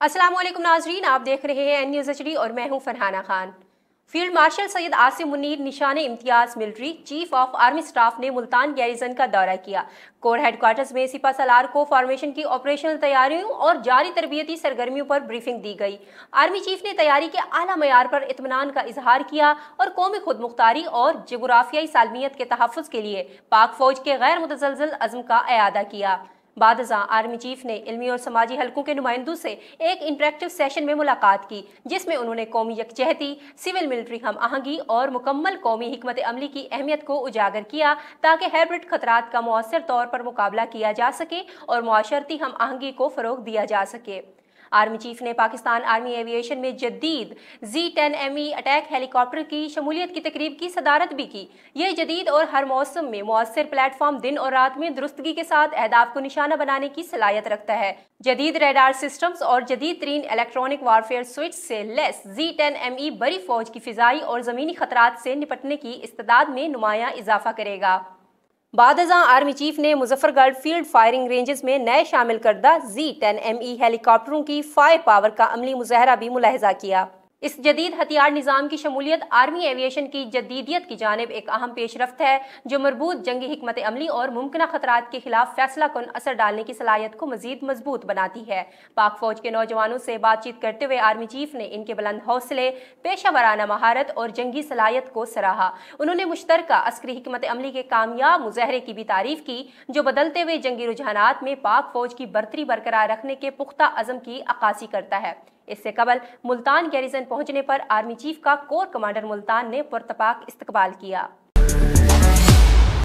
अस्सलाम वालेकुम नाजरीन, आप देख रहे हैं न्यूज़ एचडी और मैं हूं फरहाना खान। फील्ड मार्शल सैयद आसिम मुनीर निशान Imtiaz military chief of army staff ने मुल्तान गैरिजन का दौरा किया। कोर हेडक्वार्टर्स में सिपा सलार को फॉर्मेशन की ऑपरेशनल तैयारियों और जारी तरबियती सरगर्मियों पर ब्रीफिंग दी गई। आर्मी चीफ ने तैयारी के आला मयार पर इत्मीनान का इजहार किया और कौमी खुद मुख्तारी और जोग्राफियाई सालमियत के तहफ़्फ़ुज़ के लिए पाक फौज के गैर मुतज़लज़ल अज़्म का एआदा किया। बादज़ां आर्मी चीफ ने इल्मी और समाजी हलकों के नुमाइंदों से एक इंटरेक्टिव सेशन में मुलाकात की, जिसमें उन्होंने कौमी यकजहती, सिविल मिलिट्री हम आहंगी और मुकम्मल कौमी हिकमत अमली की अहमियत को उजागर किया ताकि हाइब्रिड खतरात का मौसर तौर पर मुकाबला किया जा सके और मुआशरती हम आहंगी को फ़रोग दिया जा सके। आर्मी चीफ ने पाकिस्तान आर्मी एविएशन में जदीद Z-10ME अटैक हेलीकॉप्टर की शमूलियत की तकरीब की सदारत भी की। यह जदीद और हर मौसम में मुअस्सर प्लेटफॉर्म दिन और रात में दुरुस्तगी के साथ अहदाफ को निशाना बनाने की सलाहियत रखता है। जदीद रेडार सिस्टम्स और जदीद तरीन इलेक्ट्रॉनिक वारफेयर स्विच से लेस Z-10ME बड़ी फौज की फिजाई और ज़मीनी खतरात से निपटने की इस्तेदाद में नुमायां इजाफा करेगा। बादज़ां आर्मी चीफ ने मुजफ्फरगढ़ फील्ड फायरिंग रेंजेस में नए शामिल करदा Z-10ME हेलीकॉप्टरों की फायर पावर का अमली मुजाहरा भी मुलाहिजा किया। इस जदीद हथियार निज़ाम की शमूलियत आर्मी एविएशन की जदीदियत की जानिब एक अहम पेशरफ्त है, जो मरबूत जंगी हिकमत अमली और मुमकिन खतरात के खिलाफ फैसला कुन असर डालने की सलाहियत को मजीद मजबूत बनाती है। पाक फौज के नौजवानों से बातचीत करते हुए आर्मी चीफ ने इनके बुलंद हौसले, पेशा वराना महारत और जंगी सलाहियत को सराहा। उन्होंने मुश्तरका अस्करी हिकमत अमली के कामयाब मुजाहरे की भी तारीफ की, जो बदलते हुए जंगी रुझानात में पाक फौज की बरतरी बरकरार रखने के पुख्ता अज़म की अक्कासी करता है। इससे कबल मुल्तान गैरिजन पहुंचने पर आर्मी चीफ का कोर कमांडर मुल्तान ने पुरतपाक इस्तकबाल किया।